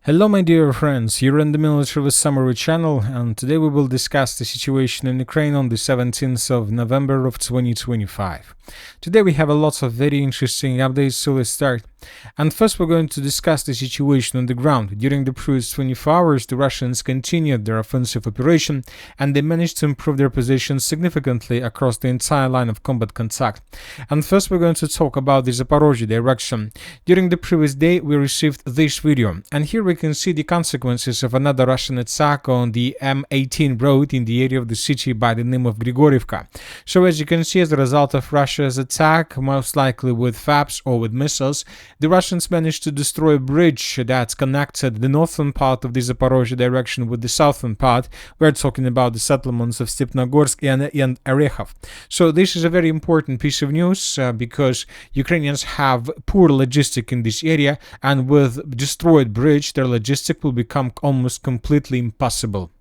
Hello my dear friends, you're in the Military with Summary channel, and today we will discuss the situation in Ukraine on the 17th of November of 2025. Today we have a lot of very interesting updates, so let's start. And first we're going to discuss the situation on the ground. During the previous 24 hours, the Russians continued their offensive operation, and they managed to improve their position significantly across the entire line of combat contact. And first we're going to talk about the Zaporozhye direction. During the previous day, we received this video, and here we can see the consequences of another Russian attack on the M18 road in the area of the city by the name of Grigorivka. So as you can see, as a result of Russia's attack, most likely with FABs or with missiles, the Russians managed to destroy a bridge that connected the northern part of the Zaporozhye direction with the southern part. We're talking about the settlements of Stepnogorsk and Orekhov. So this is a very important piece of news because Ukrainians have poor logistics in this area, and with destroyed bridge, their logistics will become almost completely impossible.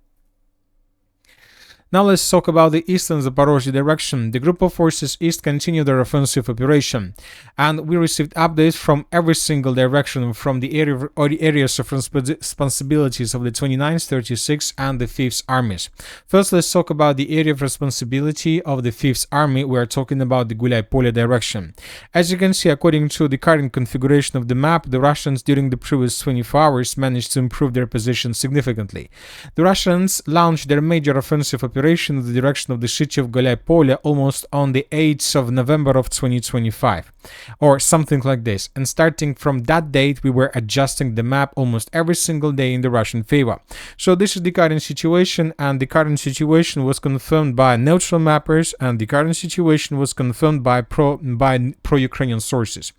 Now let's talk about the eastern Zaporozhye direction. The group of forces east continued their offensive operation, and we received updates from every single direction from the areas of responsibilities of the 29th, 36th, and the 5th armies. First, let's talk about the area of responsibility of the 5th army. We are talking about the Gulay-Polye direction. As you can see, according to the current configuration of the map, the Russians during the previous 24 hours managed to improve their position significantly. The Russians launched their major offensive operation in the direction of the city of Gulay-Polye almost on the 8th of November of 2025, or something like this. And starting from that date, we were adjusting the map almost every single day in the Russian favor. So this is the current situation, and the current situation was confirmed by neutral mappers, and the current situation was confirmed by pro-Ukrainian sources.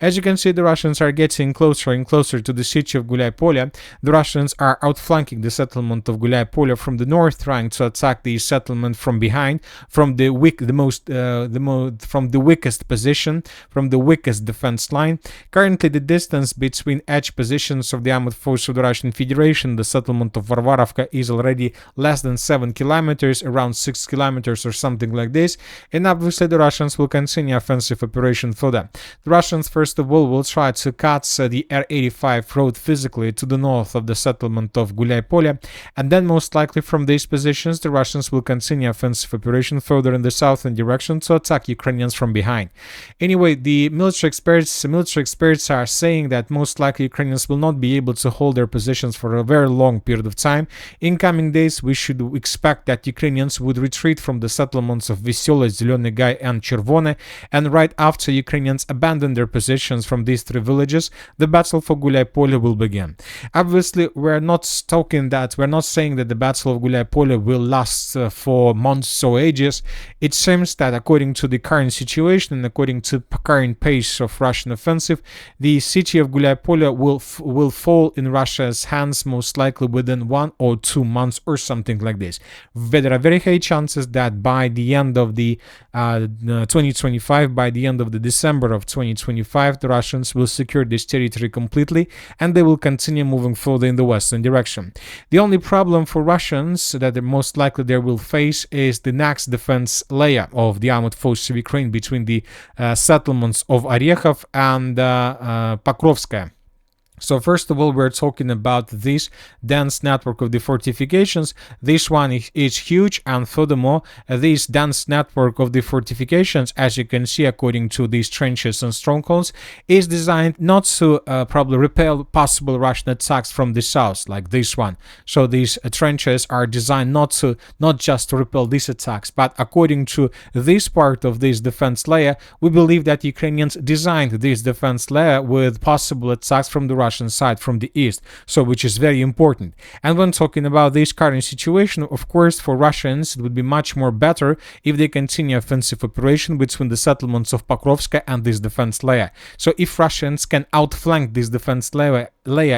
As you can see, the Russians are getting closer and closer to the city of Gulay-Polye. The Russians are outflanking the settlement of Gulay-Polye from the north, trying to attack the settlement from behind, from the weakest position, from the weakest defense line. Currently, the distance between edge positions of the armed force of the Russian Federation, the settlement of Varvarovka, is already less than 7 kilometers, around 6 kilometers or something like this. And obviously, the Russians will continue offensive operation further. The Russians, first of all, will try to cut the R85 road physically to the north of the settlement of Gulay-Polye, and then most likely from these positions, the Russians will continue offensive operation further in the southern direction to attack Ukrainians from behind. Anyway, the military experts are saying that most likely Ukrainians will not be able to hold their positions for a very long period of time. In coming days, we should expect that Ukrainians would retreat from the settlements of Veselye, Zelenyy Gai, and Chervone, and right after Ukrainians abandon their positions from these three villages, the battle for Gulay-Polye will begin. Obviously, we're not saying that the battle of Gulay-Polye will last for months or ages. It seems that according to the current situation and according to current pace of Russian offensive, the city of Gulay-Polye will fall in Russia's hands most likely within 1 or 2 months or something like this. There are very high chances that by the end of the 2025, by the end of the December of 2025, the Russians will secure this territory completely, and they will continue moving further in the western direction. The only problem for Russians that most likely they will face is the next defense layer of the armed forces of Ukraine between the settlements of Orekhov and Pokrovskaya. So first of all, we're talking about this dense network of the fortifications. This one is huge, and furthermore, this dense network of the fortifications, as you can see according to these trenches and strongholds, is designed not to probably repel possible Russian attacks from the south, like this one. So these trenches are designed not just to repel these attacks, but according to this part of this defense layer, we believe that Ukrainians designed this defense layer with possible attacks from the Russian side, from the east, so which is very important. And when talking about this current situation, of course, for Russians, it would be much more better if they continue offensive operation between the settlements of Pokrovska and this defense layer. So if Russians can outflank this defense layer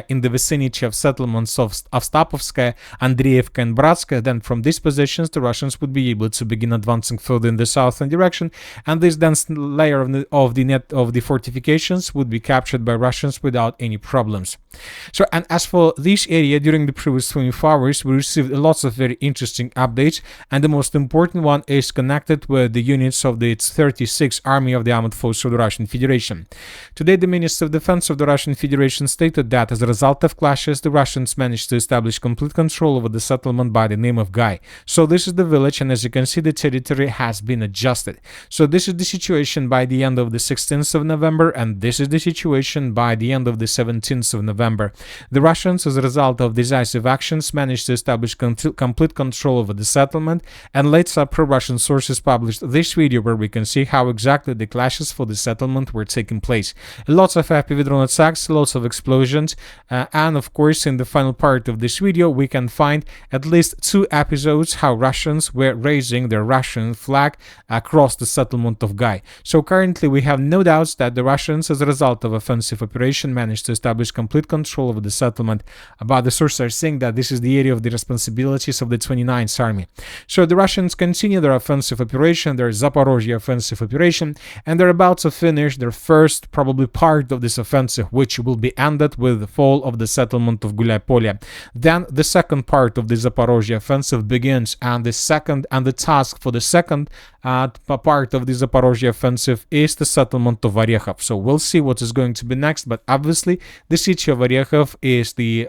in the vicinity of settlements of Stapovskaya, Andreevka, and Bratskaya, then from these positions the Russians would be able to begin advancing further in the southern direction, and this dense layer of the fortifications would be captured by Russians without any problem. problems. So, and as for this area, during the previous 24 hours, we received lots of very interesting updates, and the most important one is connected with the units of the 36th Army of the Armed Forces of the Russian Federation. Today, the Minister of Defense of the Russian Federation stated that as a result of clashes, the Russians managed to establish complete control over the settlement by the name of Guy. So this is the village, and as you can see, the territory has been adjusted. So this is the situation by the end of the 16th of November, and this is the situation by the end of the 17th of November. The Russians, as a result of decisive actions, managed to establish complete control over the settlement, and later pro-Russian sources published this video where we can see how exactly the clashes for the settlement were taking place. Lots of FPV drone attacks, lots of explosions, and of course in the final part of this video we can find at least 2 episodes how Russians were raising their Russian flag across the settlement of Guy. So currently we have no doubts that the Russians, as a result of offensive operation, managed to establish complete control over the settlement, but the sources are saying that this is the area of the responsibilities of the 29th Army. So the Russians continue their offensive operation, their Zaporozhye offensive operation, and they're about to finish their first probably part of this offensive, which will be ended with the fall of the settlement of Gulyapolye. Then the second part of the Zaporozhye offensive begins, and the task for the second part of the Zaporozhye offensive is the settlement of Orekhov. So we'll see what is going to be next, but obviously the city of Orekhov the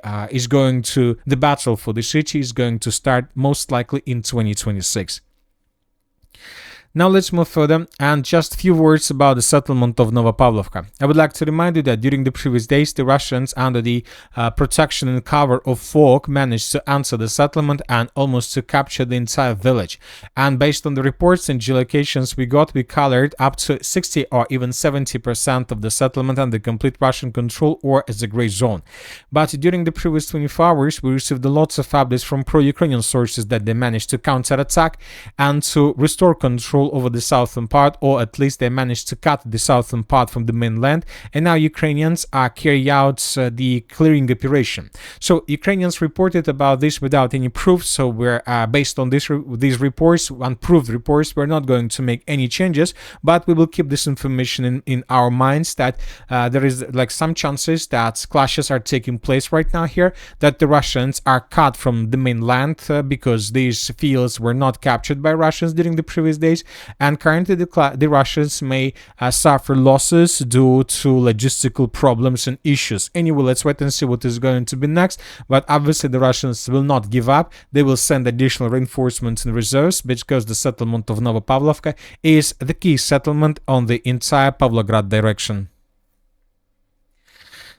battle for the city is going to start most likely in 2026. Now let's move further, and just a few words about the settlement of Novopavlovka. I would like to remind you that during the previous days, the Russians, under the protection and cover of fog, managed to enter the settlement and almost to capture the entire village. And based on the reports and geolocations we colored up to 60 or even 70% of the settlement under complete Russian control or as a gray zone. But during the previous 24 hours, we received lots of updates from pro-Ukrainian sources that they managed to counterattack and to restore control over the southern part, or at least they managed to cut the southern part from the mainland, and now Ukrainians are carrying out the clearing operation. So Ukrainians reported about this without any proof, so we're based on these reports, unproved reports, we're not going to make any changes, but we will keep this information in our minds that there is like some chances that clashes are taking place right now here, that the Russians are cut from the mainland because these fields were not captured by Russians during the previous days, and currently the Russians may suffer losses due to logistical problems and issues. Anyway, let's wait and see what is going to be next, but obviously the Russians will not give up. They will send additional reinforcements and reserves, because the settlement of Novopavlovka is the key settlement on the entire Pavlograd direction.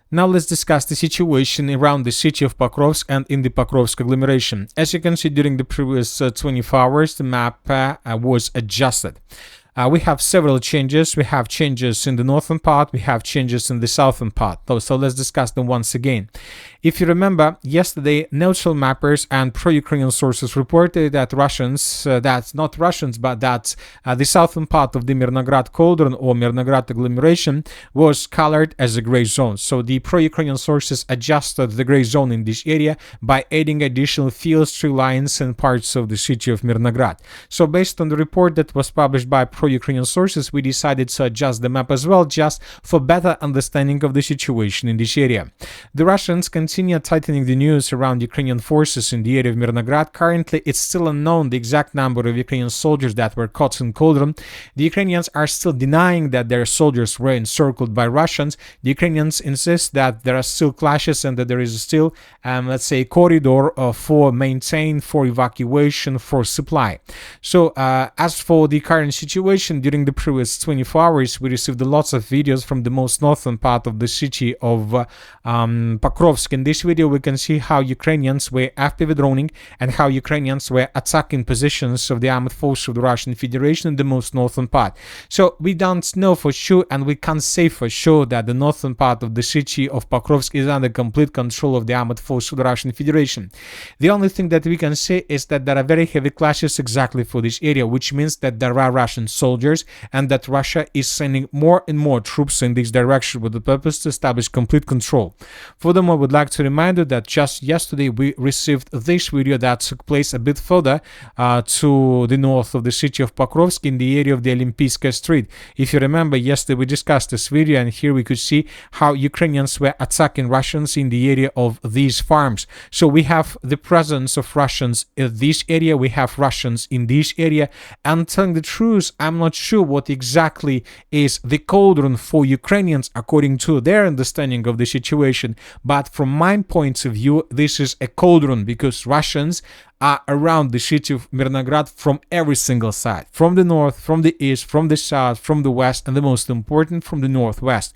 Now let's discuss the situation around the city of Pokrovsk and in the Pokrovsk agglomeration. As you can see, during the previous 24 hours, the map was adjusted. We have several changes. We have changes in the northern part, we have changes in the southern part. So let's discuss them once again. If you remember, yesterday, neutral mappers and pro-Ukrainian sources reported that the southern part of the Mirnograd Cauldron or Mirnograd agglomeration was colored as a gray zone. So the pro-Ukrainian sources adjusted the gray zone in this area by adding additional fields, tree lines, and parts of the city of Mirnograd. So based on the report that was published by pro-Ukrainian sources, we decided to adjust the map as well, just for better understanding of the situation in this area. The Russians continue tightening the news around Ukrainian forces in the area of Mirnograd. Currently, it's still unknown the exact number of Ukrainian soldiers that were caught in Cauldron. The Ukrainians are still denying that their soldiers were encircled by Russians. The Ukrainians insist that there are still clashes and that there is still, let's say, a corridor for evacuation, for supply. So, as for the current situation, during the previous 24 hours, we received lots of videos from the most northern part of the city of Pokrovsk. In this video, we can see how Ukrainians were FPV droning and how Ukrainians were attacking positions of the armed forces of the Russian Federation in the most northern part. So we don't know for sure, and we can't say for sure that the northern part of the city of Pokrovsk is under complete control of the armed forces of the Russian Federation. The only thing that we can say is that there are very heavy clashes exactly for this area, which means that there are Russian soldiers and that Russia is sending more and more troops in this direction with the purpose to establish complete control. Furthermore, I would like like to remind you that just yesterday we received this video that took place a bit further to the north of the city of Pokrovsk in the area of the Olympiyskaya Street. If you remember, yesterday we discussed this video, and here we could see how Ukrainians were attacking Russians in the area of these farms. So we have the presence of Russians in this area, we have Russians in this area, and telling the truth, I'm not sure what exactly is the Cauldron for Ukrainians according to their understanding of the situation, but from my point of view, this is a Cauldron because Russians are around the city of Mirnograd from every single side, from the north, from the east, from the south, from the west, and the most important, from the northwest.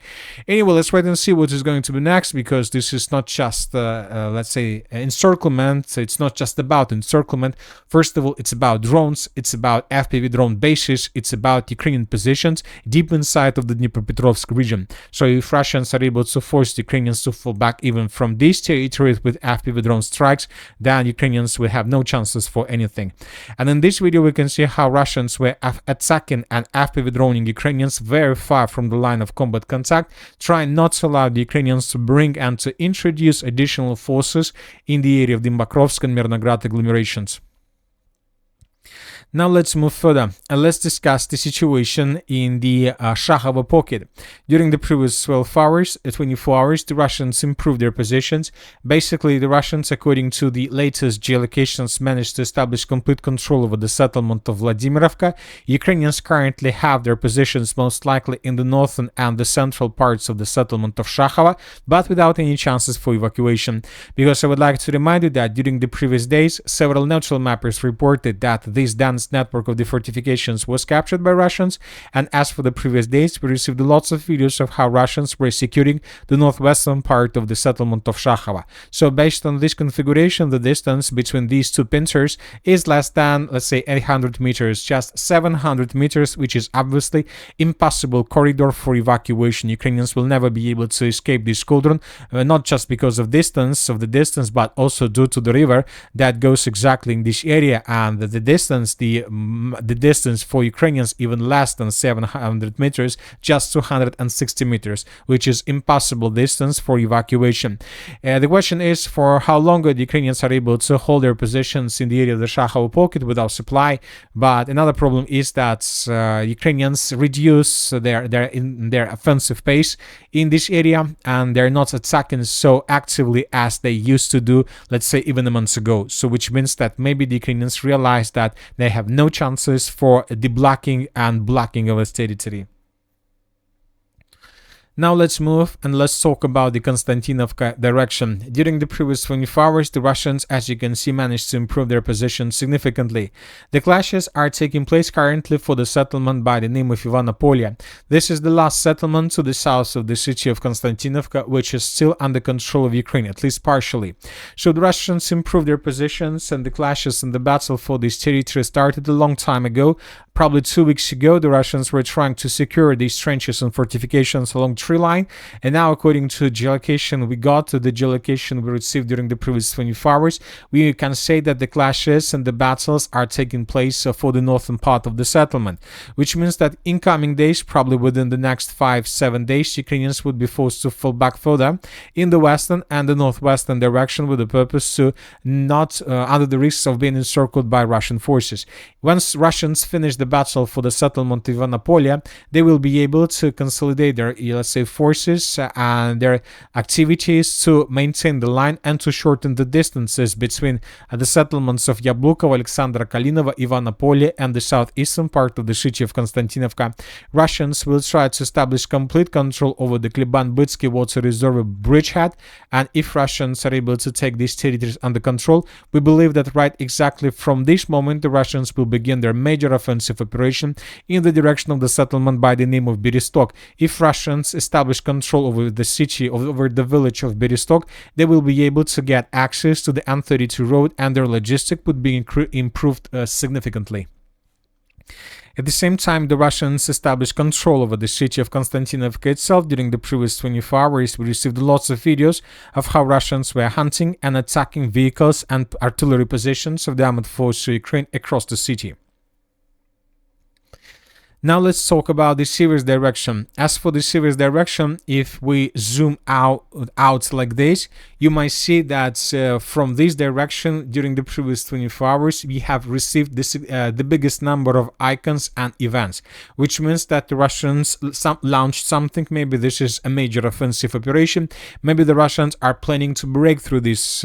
Anyway, let's wait and see what is going to be next, because this is not just, let's say, encirclement. It's not just about encirclement. First of all, it's about drones, it's about FPV drone bases, it's about Ukrainian positions deep inside of the Dnipropetrovsk region. So if Russians are able to force the Ukrainians to fall back even from these territories with FPV drone strikes, then Ukrainians will have no chances for anything. And in this video we can see how Russians were attacking and FPV droning Ukrainians very far from the line of combat contact, trying not to allow the Ukrainians to bring and to introduce additional forces in the area of the Makrovsk and Mirnograd agglomerations. Now let's move further and let's discuss the situation in the Shakhovo pocket. During the previous 24 hours, the Russians improved their positions. Basically, the Russians, according to the latest geolocations, managed to establish complete control over the settlement of Vladimirovka. Ukrainians currently have their positions most likely in the northern and the central parts of the settlement of Shakhovo, but without any chances for evacuation. Because I would like to remind you that during the previous days, several neutral mappers reported that this dense network of the fortifications was captured by Russians, and as for the previous days, we received lots of videos of how Russians were securing the northwestern part of the settlement of Shakhovo. So based on this configuration, the distance between these two pincers is less than, let's say, 800 meters, just 700 meters, which is obviously impossible corridor for evacuation. Ukrainians will never be able to escape this cauldron, not just because of the distance, but also due to the river that goes exactly in this area, and the distance for Ukrainians even less than 700 meters, just 260 meters, which is impossible distance for evacuation. The question is for how long the Ukrainians are able to hold their positions in the area of the Shakhovo pocket without supply. But another problem is that Ukrainians reduce their offensive pace in this area, and they're not attacking so actively as they used to do, let's say, even a month ago. So which means that maybe the Ukrainians realize that they have no chances for deblocking and blocking of its territory. Now let's move and let's talk about the Konstantinovka direction. During the previous 24 hours, the Russians, as you can see, managed to improve their position significantly. The clashes are taking place currently for the settlement by the name of Ivanopolia. This is the last settlement to the south of the city of Konstantinovka, which is still under control of Ukraine, at least partially. So the Russians improved their positions, and the clashes and the battle for this territory started a long time ago. Probably 2 weeks ago, the Russians were trying to secure these trenches and fortifications along tree line, and now according to geolocation we received during the previous 24 hours, we can say that the clashes and the battles are taking place for the northern part of the settlement, which means that in coming days, probably within the next 5-7 days, Ukrainians would be forced to fall back further in the western and the northwestern direction with the purpose to not under the risks of being encircled by Russian forces. Once Russians finish the battle for the settlement of Ivanopolia, they will be able to consolidate their, let's say, forces and their activities to maintain the line and to shorten the distances between the settlements of Yablukov, Alexandra Kalinova, Ivanopolia, and the southeastern part of the city of Konstantinovka. Russians will try to establish complete control over the Kleban-Bytsky water reserve bridgehead, and if Russians are able to take these territories under control, we believe that right exactly from this moment the Russians will begin their major offensive operation in the direction of the settlement by the name of Berestok. If Russians establish control over the city, over the village of Berestok, they will be able to get access to the N32 road, and their logistic would be improved significantly. At the same time, the Russians established control over the city of Konstantinovka itself. During the previous 24 hours, we received lots of videos of how Russians were hunting and attacking vehicles and artillery positions of the armed forces of Ukraine across the city. Now let's talk about the Siversk direction. As for the Siversk direction, if we zoom out like this, you might see that from this direction during the previous 24 hours, we have received the biggest number of icons and events, which means that the Russians launched something. Maybe this is a major offensive operation. Maybe the Russians are planning to break through this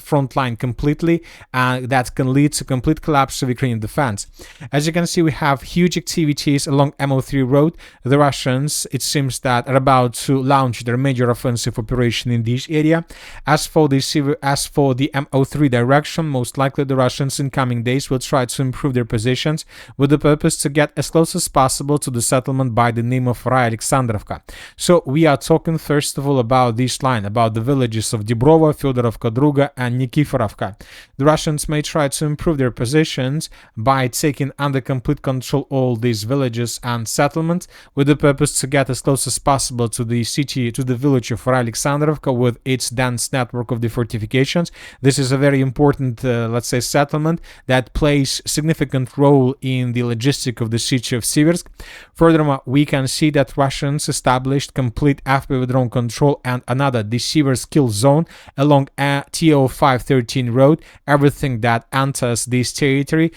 front line completely, and that can lead to complete collapse of Ukrainian defense. As you can see, we have huge activities along MO3 road. The Russians, it seems that, are about to launch their major offensive operation in this area. As for the MO3 direction, most likely the Russians in coming days will try to improve their positions with the purpose to get as close as possible to the settlement by the name of Raya Alexandrovka. So we are talking first of all about this line, about the villages of Dibrova, Fyodorovka Druga and Nikiforovka. The Russians may try to improve their positions by taking under complete control all these villages and settlements with the purpose to get as close as possible to the city, to the village of Raya Alexandrovka with its dense network of the fortifications. This is a very important, let's say, settlement that plays a significant role in the logistic of the city of Siversk. Furthermore, we can see that Russians established complete FPV drone control and another, the Siversk Killzone along TO 513 road. Everything that enters this territory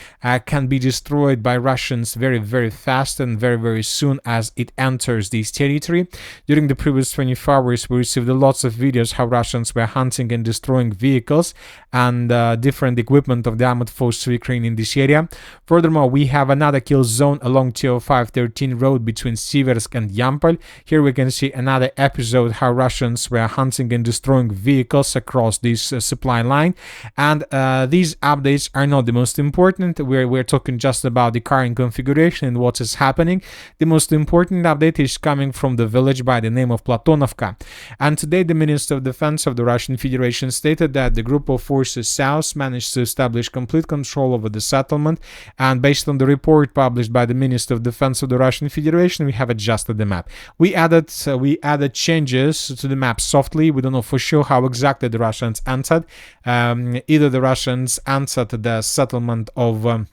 can be destroyed by Russians very, very fast and very, very soon as it enters this territory. During the previous 24 hours, we received lots of videos how Russians were hunting and destroying vehicles and different equipment of the armored forces of Ukraine in this area. Furthermore, we have another kill zone along TO 513 road between Siversk and Yampol. Here we can see another episode how Russians were hunting and destroying vehicles across this supply line. And these updates are not the most important. We're talking just about the current configuration and what is happening. The most important update is coming from the village by the name of Platonovka. And today the Minister of Defense of the Russian Federation stated that the group of forces south managed to establish complete control over the settlement, and based on the report published by the Minister of Defense of the Russian Federation, we have adjusted the map. We added changes to the map softly. We don't know for sure how exactly the Russians entered. Either the Russians entered the settlement of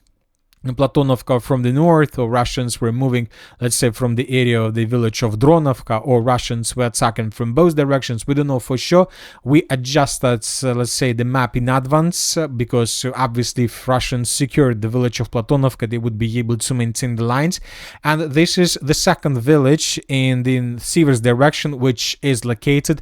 Platonovka from the north, or Russians were moving, let's say, from the area of the village of Dronovka, or Russians were attacking from both directions. We don't know for sure. We adjusted, let's say, the map in advance because obviously if Russians secured the village of Platonovka, they would be able to maintain the lines. And this is the second village in the Siversk direction, which is located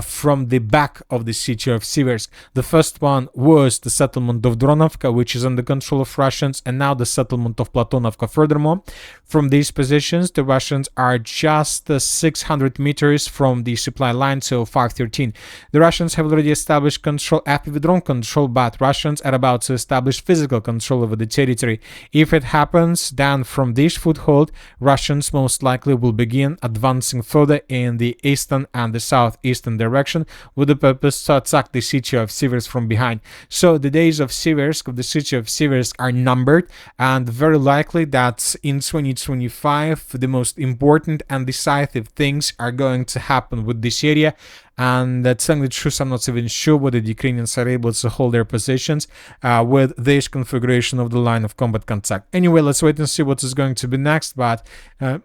from the back of the city of Siversk. The first one was the settlement of Dronovka, which is under control of Russians, and now the settlement of Platonovka. Furthermore, from these positions, the Russians are just 600 meters from the supply line to 513. The Russians have already established control, FPV drone control, but Russians are about to establish physical control over the territory. If it happens, then from this foothold, Russians most likely will begin advancing further in the eastern and the southeastern direction with the purpose to attack the city of Siversk from behind. So the days of Siversk, of the city of Siversk, are numbered, and very likely that in 2025 the most important and decisive things are going to happen with this area. And telling the truth, I'm not even sure whether the Ukrainians are able to hold their positions with this configuration of the line of combat contact. Anyway, let's wait and see what is going to be next, but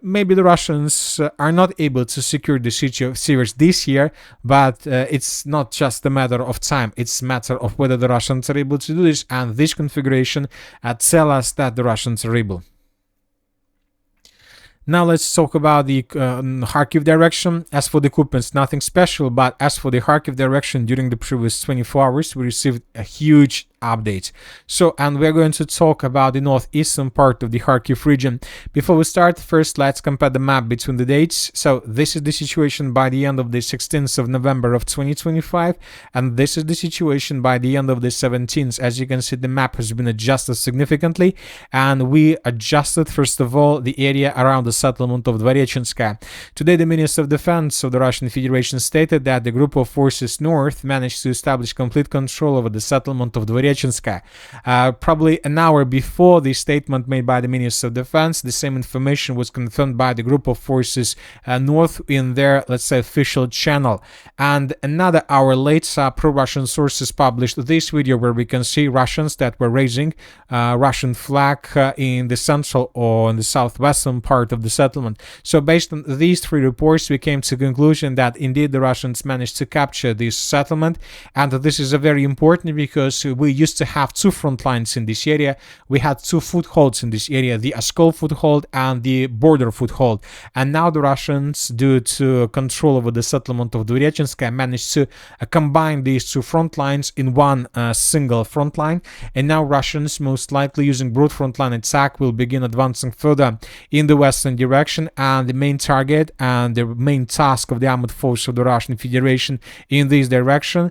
maybe the Russians are not able to secure the city of Siversk this year, but it's not just a matter of time, it's a matter of whether the Russians are able to do this, and this configuration tell us that the Russians are able. Now let's talk about the Kharkiv direction. As for the equipment, nothing special, but as for the Kharkiv direction, during the previous 24 hours, we received a huge update. So, and we're going to talk about the northeastern part of the Kharkiv region. Before we start, first let's compare the map between the dates. So this is the situation by the end of the 16th of November of 2025, and this is the situation by the end of the 17th. As you can see, the map has been adjusted significantly, and we adjusted, first of all, the area around the settlement of Dvorichanske. Today, the Minister of Defense of the Russian Federation stated that the group of forces north managed to establish complete control over the settlement of Dvorichanske Dvorichanske. Probably an hour before the statement made by the Minister of Defense, the same information was confirmed by the group of forces north in their, let's say, official channel. And another hour later, pro-Russian sources published this video where we can see Russians that were raising Russian flag in the central or in the southwestern part of the settlement. So based on these three reports, we came to the conclusion that indeed the Russians managed to capture this settlement, and this is very important because we used to have two front lines in this area. We had two footholds in this area, the Oskol foothold and the border foothold, and now the Russians, due to control over the settlement of Dvorichanske, managed to combine these two front lines in one single front line, and now Russians, most likely using broad front line attack, will begin advancing further in the western direction, and the main target and the main task of the armed force of the Russian Federation in this direction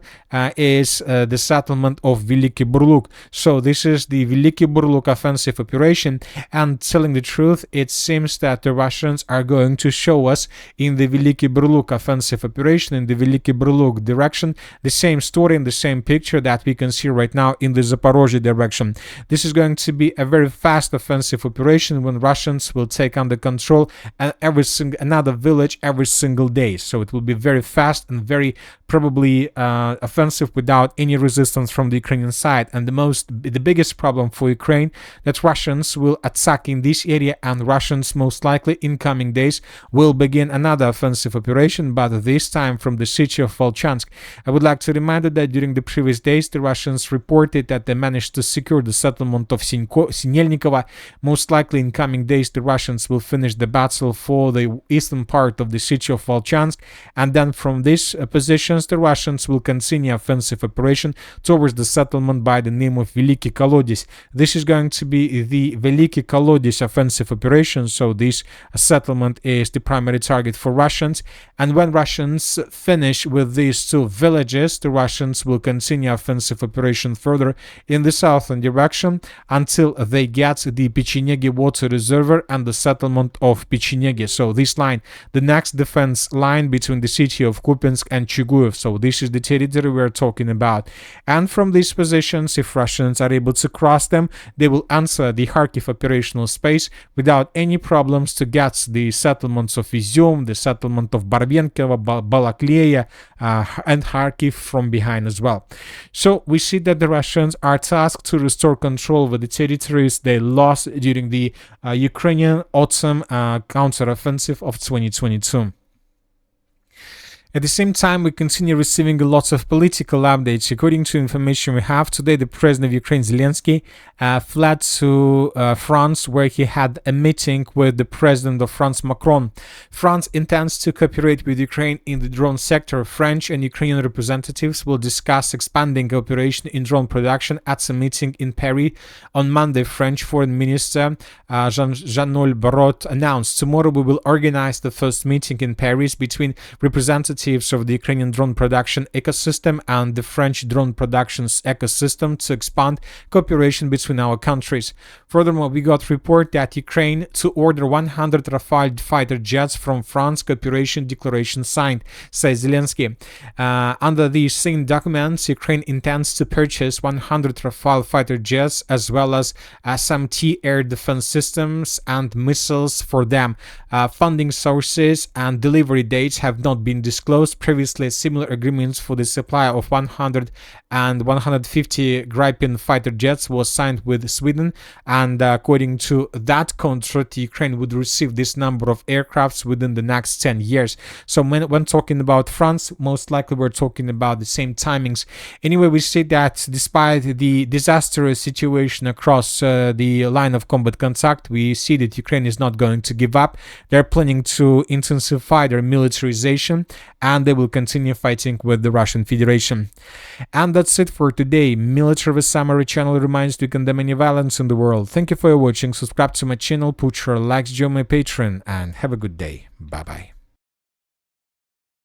is the settlement of Veliki Burluk. So this is the Veliki Burluk offensive operation, and telling the truth, it seems that the Russians are going to show us in the Veliki Burluk offensive operation, in the Veliki Burluk direction, the same story and the same picture that we can see right now in the Zaporozhye direction. This is going to be a very fast offensive operation when Russians will take under control another village every single day. So it will be very fast and very probably offensive without any resistance from the Ukrainian side. And the biggest problem for Ukraine, that Russians will attack in this area, and Russians most likely in coming days will begin another offensive operation, but this time from the city of Volchansk. I would like to remind you that during the previous days the Russians reported that they managed to secure the settlement of Sinelnikova. Most likely in coming days the Russians will finish the battle for the eastern part of the city of Volchansk, and then from these positions the Russians will continue offensive operation towards the settlement by the name of Veliki Kolodis. This is going to be the Veliki Kolodis offensive operation, so this settlement is the primary target for Russians, and when Russians finish with these two villages, the Russians will continue offensive operation further in the southern direction until they get the Pechenegi water reservoir and the settlement of Pechenegi. So this line, the next defense line between the city of Kupiansk and Chuguyev. So this is the territory we're talking about. And from these positions, if Russians are able to cross them, they will answer the Kharkiv operational space without any problems to get the settlements of Izium, the settlement of Barbenkovo, Balakleya, and Kharkiv from behind as well. So we see that the Russians are tasked to restore control over the territories they lost during the Ukrainian autumn counteroffensive of 2022. At the same time, we continue receiving lots of political updates. According to information we have today, the president of Ukraine, Zelensky, fled to France, where he had a meeting with the president of France, Macron. France intends to cooperate with Ukraine in the drone sector. French and Ukrainian representatives will discuss expanding cooperation in drone production at a meeting in Paris on Monday. French Foreign Minister Jean-Noël Barrot announced, "Tomorrow we will organize the first meeting in Paris between representatives of the Ukrainian drone production ecosystem and the French drone productions ecosystem to expand cooperation between our countries." Furthermore, we got report that Ukraine to order 100 Rafale fighter jets from France. Cooperation declaration signed, says Zelensky. Under these same documents, Ukraine intends to purchase 100 Rafale fighter jets as well as some T-air defense systems and missiles for them. Funding sources and delivery dates have not been disclosed. Previously, similar agreements for the supply of 100 and 150 Gripen fighter jets was signed with Sweden, and according to that contract, Ukraine would receive this number of aircrafts within the next 10 years. So when talking about France, most likely we're talking about the same timings. Anyway, we see that despite the disastrous situation across the line of combat contact, we see that Ukraine is not going to give up. They're planning to intensify their militarization, and they will continue fighting with the Russian Federation. And that's it for today. Military with Summary channel reminds you to condemn any violence in the world. Thank you for watching. Subscribe to my channel, put your likes, join my Patreon, and have a good day. Bye bye.